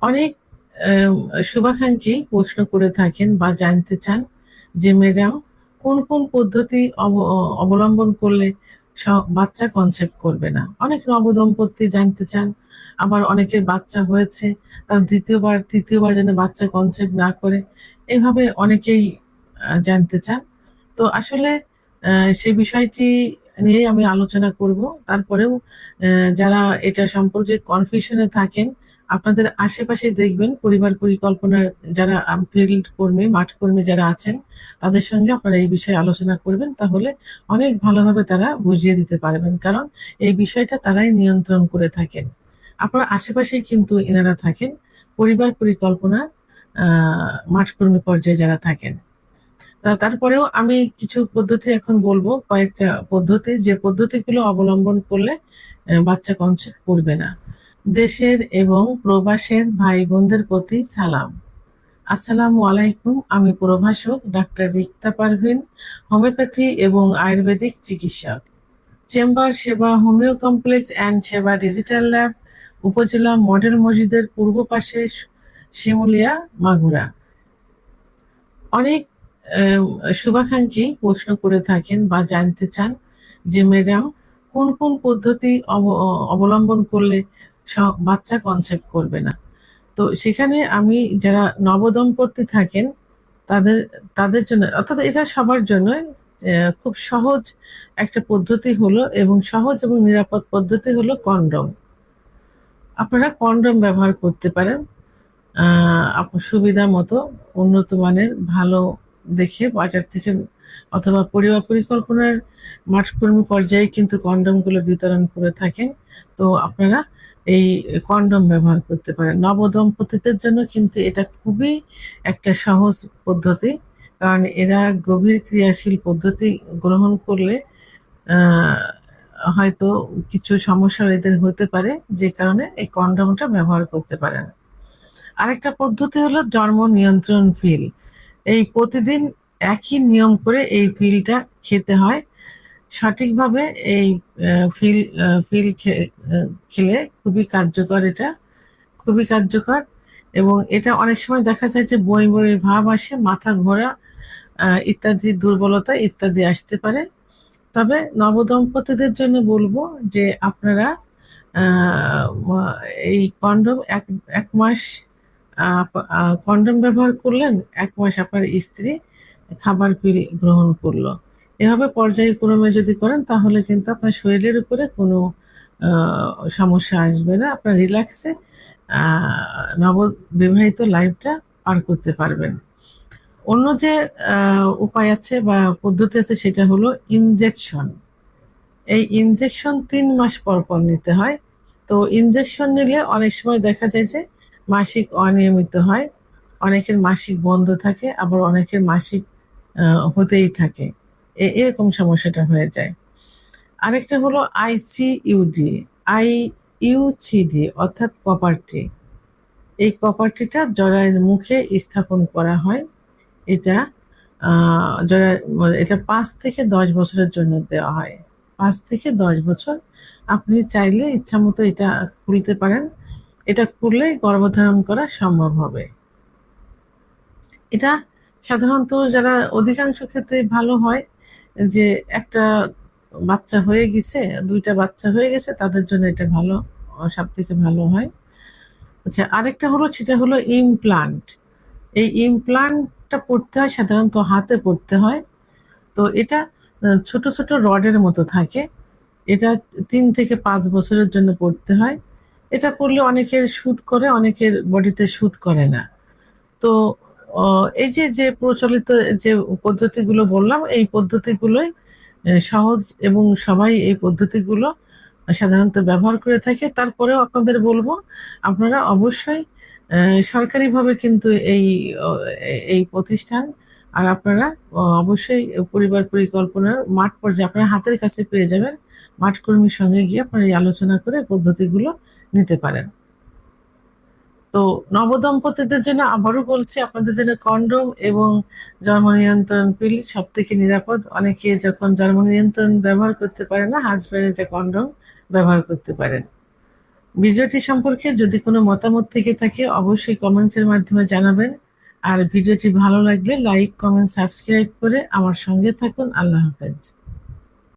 অনেক আহ, শুভাকাঙ্ক্ষী প্রশ্ন করে থাকেন বা জানতে চান যে ম্যাডাম কোন কোন পদ্ধতি অবলম্বন করলে বাচ্চা কনসেপ্ট করবে না। অনেক নবদম্পতি জানতে চান, আবার অনেকের বাচ্চা হয়েছে, তার তৃতীয়বার যেন বাচ্চা কনসেপ্ট না করে, এভাবে অনেকেই জানতে চান। তো আসলে সেই বিষয়টি নিয়ে আমি আলোচনা করব। তারপরেও যারা এটা সম্পর্কে কনফিউশনে থাকেন, আপনাদের আশেপাশে দেখবেন পরিবার পরিকল্পনার যারা ফিল্ড কর্মী, মাঠ কর্মী যারা আছেন, তাদের সঙ্গে আপনারা এই বিষয়ে আলোচনা করবেন, তাহলে অনেক ভালোভাবে তারা বুঝিয়ে দিতে পারবেন। কারণ এই বিষয়টা তারাই নিয়ন্ত্রণ করে থাকেন। আপনার আশেপাশেই কিন্তু এনারা থাকেন, পরিবার পরিকল্পনা মাঠ কর্মী পর্যায়ে যারা থাকেন। তারপরেও আমি কিছু পদ্ধতি এখন বলবো, কয়েকটা পদ্ধতি, যে পদ্ধতিগুলো অবলম্বন করলে বাচ্চা কনসেপ্ট করবে না। দেশের এবং প্রবাসের ভাই বোনদের প্রতি সালাম। আসসালামু আলাইকুম। আমি প্রভাষক ডাক্তার রিক্তা পারভিন, হোমিওপ্যাথি এবং আয়ুর্বেদিক চিকিৎসক, চেম্বার সেবা হোমিও কমপ্লেক্স অ্যান্ড সেবা ডিজিটাল ল্যাব, উপজেলা মডেল মসজিদের পূর্ব পাশে, শিমুলিয়া, মাগুরা। অনেক শুভাকাঙ্ক্ষী প্রশ্ন করে থাকেন বা জানতে চান যে ম্যাডাম কোন কোন পদ্ধতি অবলম্বন করলে বাচ্চা কনসেপ্ট করবে না। তো সেখানে আমি যারা নবদম্পতি থাকেন তাদের তাদের জন্য, অর্থাৎ এটা সবার জন্য খুব সহজ একটা পদ্ধতি হলো, এবং সহজ এবং নিরাপদ পদ্ধতি হলো কন্ডম। আপনারা কন্ডম ব্যবহার করতে পারেন আপনার সুবিধা মতো, উন্নত মানের ভালো দেখে বাজার থেকে, অথবা পরিবার পরিকল্পনার মাঠকর্মী পর্যায়ে কিন্তু কন্ডম গুলো বিতরণ করে থাকেন। তো আপনারা এই কন্ডম ব্যবহার করতে পারেন। নবদম্পতিদের জন্য কিন্তু এটা খুবই একটা সহজ পদ্ধতি, কারণ এরা গভীর ক্রিয়াশীল পদ্ধতি গ্রহণ করলে আহ হয়তো কিছু সমস্যা এদের হতে পারে, যে কারণে এই কন্ডমটা ব্যবহার করতে পারেন। আরেকটা পদ্ধতি হলো জন্ম নিয়ন্ত্রণ পিল। এই প্রতিদিন একই নিয়ম করে এই পিলটা খেতে হয়। সঠিকভাবে এই পিল খেলে খুবই কার্যকর, এটা খুবই কার্যকর। এবং এটা অনেক সময় দেখা যায় যে বই বই ভাব আসে, মাথা ঘোরা ইত্যাদি, দুর্বলতা ইত্যাদি আসতে পারে। তবে নবদম্পতিদের জন্য বলবো যে আপনারা এই কন্ডম এক এক মাস কন্ডম ব্যবহার করলেন, এক মাস আপনার স্ত্রী খাবার পিল গ্রহণ করলো। এভাবে পর্যায়ক্রমে যদি করেন তাহলে কিন্তু আপনার শরীরের উপরে কোনো সমস্যা আসবে না। আপনার রিল্যাক্সে নববিবাহিত লাইফটা পার করতে পারবেন। অন্য যে উপায় আছে বা পদ্ধতি আছে সেটা হলো ইনজেকশন। এই ইনজেকশন 3 মাস পর পর নিতে হয়। তো ইনজেকশন নিলে অনেক সময় দেখা যায় যে মাসিক অনিয়মিত হয়, অনেকের মাসিক বন্ধ থাকে, আবার অনেকের মাসিক হতেই থাকে, এরকম সমস্যাটা হয়ে যায়। আরেকটা হলো আইসিইউডি, আইইউসিডি অর্থাৎ কপারটি। এই কপারটিটা জরায়ের মুখে স্থাপন করা হয়। এটা এটা 5 থেকে 10 বছরের জন্য দেওয়া হয়। 5 থেকে 10 বছর আপনি চাইলে ইচ্ছামতো এটা খুলতে পারেন। এটা করলে গর্ভধারণ করা সম্ভব হবে। এটা সাধারণত যারা, অধিকাংশ ক্ষেত্রে ভালো হয় যে একটা বাচ্চা হয়ে গেছে, 2টা বাচ্চা হয়ে গেছে, তাদের জন্য এটা ভালো, সব থেকে ভালো হয়। আচ্ছা, আরেকটা হলো, সেটা হলো ইমপ্লান্ট। এই ইমপ্লান্টটা পড়তে হয় সাধারণত হাতে পড়তে হয়। তো এটা ছোট ছোট রডের মতো থাকে। এটা 3 থেকে 5 বছরের জন্য পড়তে হয়। এটা পড়লে অনেকের শুট করে, অনেকের বডিতে শুট করে না। তো এই যে যে প্রচলিত যে পদ্ধতিগুলো বললাম, এই পদ্ধতিগুলোই সহজ, এবং সবাই এই পদ্ধতিগুলো সাধারণত ব্যবহার করে থাকে। তারপরেও আপনাদের বলবো আপনারা অবশ্যই সরকারিভাবে কিন্তু এই প্রতিষ্ঠান, আর আপনারা অবশ্যই পরিবার পরিকল্পনার মাঠ পর্যায়ে আপনারা হাতের কাছে পেয়ে যাবেন। মাঠ কর্মীর সঙ্গে গিয়ে আপনারা এই আলোচনা করে পদ্ধতিগুলো নিতে পারেন। তো নবদম্পতিদের জন্য আবারও বলছি, আপনাদের জন্য কন্ডোম এবং জন্ম নিয়ন্ত্রণ পিল সব থেকে নিরাপদ। অনেকে যখন জন্ম নিয়ন্ত্রণ ব্যবহার করতে পারে না, হাজবেন্ড এটা কন্ডোম ব্যবহার করতে পারেন। ভিডিওটি সম্পর্কে যদি কোনো মতামত থেকে থাকে অবশ্যই কমেন্টসের মাধ্যমে জানাবেন। আর ভিডিওটি ভালো লাগলে লাইক, কমেন্ট, সাবস্ক্রাইব করে আমার সঙ্গে থাকুন। আল্লাহ হাফেজ।